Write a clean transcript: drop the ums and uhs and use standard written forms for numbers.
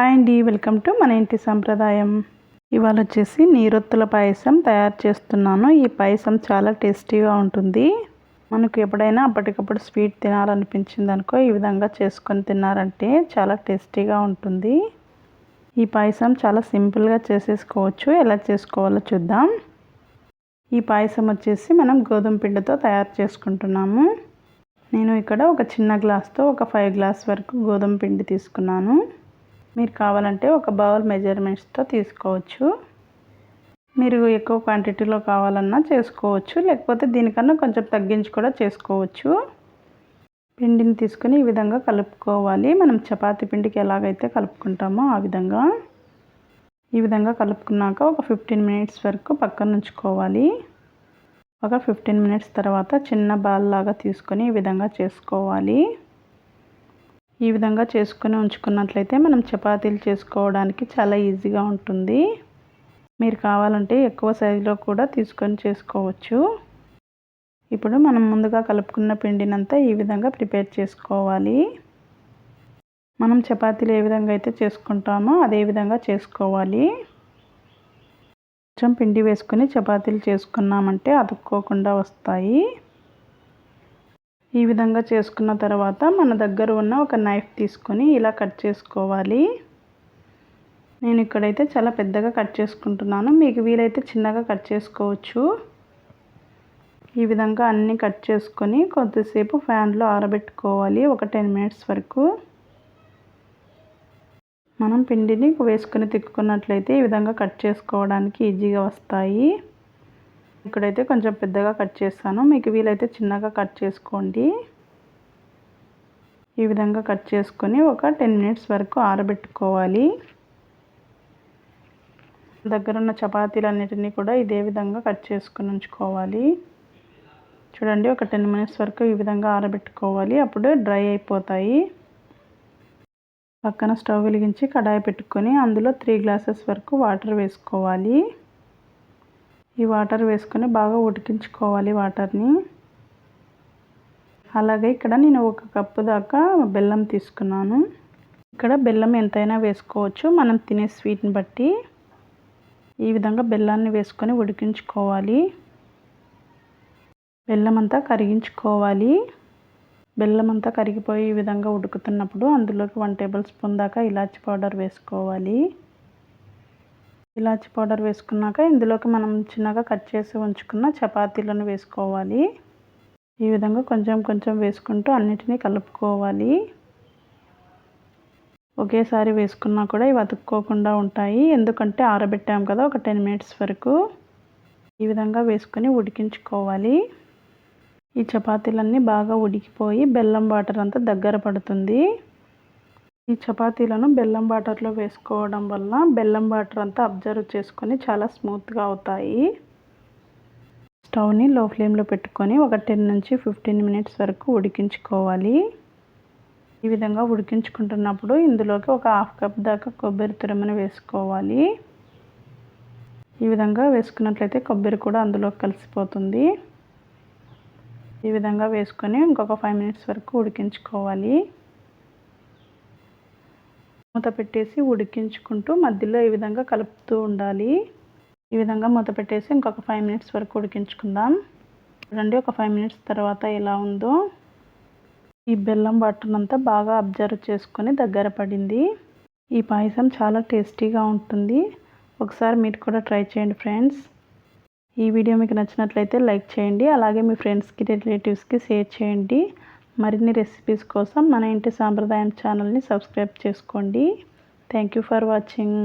Hi అండి, welcome to మన ఇంటి సంప్రదాయం. ఇవాళ వచ్చేసి నీరొత్తుల పాయసం తయారు చేస్తున్నాను. ఈ పాయసం చాలా టేస్టీగా ఉంటుంది. మనకు ఎప్పుడైనా అప్పటికప్పుడు స్వీట్ తినాలనిపించింది అనుకో, ఈ విధంగా చేసుకొని తిన్నారంటే చాలా టేస్టీగా ఉంటుంది. ఈ పాయసం చాలా సింపుల్గా చేసేసుకోవచ్చు. ఎలా చేసుకోవాలో చూద్దాం. ఈ పాయసం వచ్చేసి మనం గోధుమ పిండితో తయారు చేసుకుంటున్నాము. నేను ఇక్కడ ఒక చిన్న గ్లాస్తో ఒక 5 గ్లాస్ వరకు గోధుమ పిండి తీసుకున్నాను. మీరు కావాలంటే ఒక బౌల్ మెజర్మెంట్స్తో తీసుకోవచ్చు. మీరు ఎక్కువ క్వాంటిటీలో కావాలన్నా చేసుకోవచ్చు, లేకపోతే దీనికన్నా కొంచెం తగ్గించి కూడా చేసుకోవచ్చు. పిండిని తీసుకొని ఈ విధంగా కలుపుకోవాలి. మనం చపాతీ పిండికి ఎలాగైతే కలుపుకుంటామో ఆ విధంగా. ఈ విధంగా కలుపుకున్నాక ఒక 15 మినిట్స్ వరకు పక్కన ఉంచుకోవాలి. ఒక 15 మినిట్స్ తర్వాత చిన్న బాల్ లాగా తీసుకొని ఈ విధంగా చేసుకోవాలి. ఈ విధంగా చేసుకొని ఉంచుకున్నట్లయితే మనం చపాతీలు చేసుకోవడానికి చాలా ఈజీగా ఉంటుంది. మీరు కావాలంటే ఎక్కువ సైజులో కూడా తీసుకొని చేసుకోవచ్చు. ఇప్పుడు మనం ముందుగా కలుపుకున్న పిండినంతా ఈ విధంగా ప్రిపేర్ చేసుకోవాలి. మనం చపాతీలు ఏ విధంగా అయితే చేసుకుంటామో అదే విధంగా చేసుకోవాలి. కొంచెం పిండి వేసుకొని చపాతీలు చేసుకున్నామంటే అతుక్కోకుండా వస్తాయి. ఈ విధంగా చేసుకున్న తర్వాత మన దగ్గర ఉన్న ఒక నైఫ్ తీసుకొని ఇలా కట్ చేసుకోవాలి. నేను ఇక్కడైతే చాలా పెద్దగా కట్ చేసుకుంటున్నాను. మీకు వీలైతే చిన్నగా కట్ చేసుకోవచ్చు. ఈ విధంగా అన్నీ కట్ చేసుకొని కొద్దిసేపు ఫ్యాన్లో ఆరబెట్టుకోవాలి, ఒక 10 మినిట్స్ వరకు. మనం పిండిని వేసుకొని తిక్కుకున్నట్లయితే ఈ విధంగా కట్ చేసుకోవడానికి ఈజీగా వస్తాయి. ఇక్కడైతే కొంచెం పెద్దగా కట్ చేస్తాను. మీకు వీలైతే చిన్నగా కట్ చేసుకోండి. ఈ విధంగా కట్ చేసుకొని ఒక 10 మినిట్స్ వరకు ఆరబెట్టుకోవాలి. దగ్గరున్న చపాతీలన్నిటినీ కూడా ఇదే విధంగా కట్ చేసుకొని ఉంచుకోవాలి. చూడండి, ఒక 10 మినిట్స్ వరకు ఈ విధంగా ఆరబెట్టుకోవాలి. అప్పుడు డ్రై అయిపోతాయి. పక్కన స్టవ్ వెలిగించి కడాయి పెట్టుకొని అందులో 3 గ్లాసెస్ వరకు వాటర్ వేసుకోవాలి. ఈ వాటర్ వేసుకొని బాగా ఉడికించుకోవాలి వాటర్ని. అలాగే ఇక్కడ నేను 1 కప్పు దాకా బెల్లం తీసుకున్నాను. ఇక్కడ బెల్లం ఎంతైనా వేసుకోవచ్చు, మనం తినే స్వీట్ని బట్టి. ఈ విధంగా బెల్లాన్ని వేసుకొని ఉడికించుకోవాలి. బెల్లం అంతా కరిగించుకోవాలి. బెల్లం అంతా కరిగిపోయి ఈ విధంగా ఉడుకుతున్నప్పుడు అందులోకి 1 టేబుల్ స్పూన్ దాకా ఇలాచీ పౌడర్ వేసుకోవాలి. ఇలాచీ పౌడర్ వేసుకున్నాక ఇందులోకి మనం చిన్నగా కట్ చేసి ఉంచుకున్న చపాతీలను వేసుకోవాలి. ఈ విధంగా కొంచెం కొంచెం వేసుకుంటూ అన్నిటినీ కలుపుకోవాలి. ఒకేసారి వేసుకున్నా కూడా ఇవి అతుక్కోకుండా ఉంటాయి, ఎందుకంటే ఆరబెట్టాం కదా ఒక 10 మినిట్స్ వరకు. ఈ విధంగా వేసుకొని ఉడికించుకోవాలి. ఈ చపాతీలన్నీ బాగా ఉడికిపోయి బెల్లం వాటర్ అంతా దగ్గర పడుతుంది. ఈ చపాతీలను బెల్లం వాటర్లో వేసుకోవడం వల్ల బెల్లం వాటర్ అంతా అబ్జర్వ్ చేసుకొని చాలా స్మూత్గా అవుతాయి. స్టవ్ని లో ఫ్లేమ్లో పెట్టుకొని ఒక 10 నుంచి 15 మినిట్స్ వరకు ఉడికించుకోవాలి. ఈ విధంగా ఉడికించుకుంటున్నప్పుడు ఇందులోకి ఒక 1/2 కప్ దాకా కొబ్బరి తురుమును వేసుకోవాలి. ఈ విధంగా వేసుకున్నట్లయితే కొబ్బరి కూడా అందులోకి కలిసిపోతుంది. ఈ విధంగా వేసుకొని ఇంకొక 5 మినిట్స్ వరకు ఉడికించుకోవాలి. మూత పెట్టేసి ఉడికించుకుంటూ మధ్యలో ఈ విధంగా కలుపుతూ ఉండాలి. ఈ విధంగా మూత పెట్టేసి ఇంకొక 5 మినిట్స్ వరకు ఉడికించుకుందాం. చూడండి, ఒక 5 మినిట్స్ తర్వాత ఎలా ఉందో. ఈ బెల్లం వాటర్ అంతా బాగా అబ్జర్వ్ చేసుకొని దగ్గర పడింది. ఈ పాయసం చాలా టేస్టీగా ఉంటుంది. ఒకసారి మీరు కూడా ట్రై చేయండి ఫ్రెండ్స్. ఈ వీడియో మీకు నచ్చినట్లయితే లైక్ చేయండి. అలాగే మీ ఫ్రెండ్స్కి, రిలేటివ్స్కి షేర్ చేయండి. మరిన్ని రెసిపీస్ కోసం మన ఇంటి సాంప్రదాయం ఛానల్ని సబ్స్క్రైబ్ చేసుకోండి. Thank you for watching.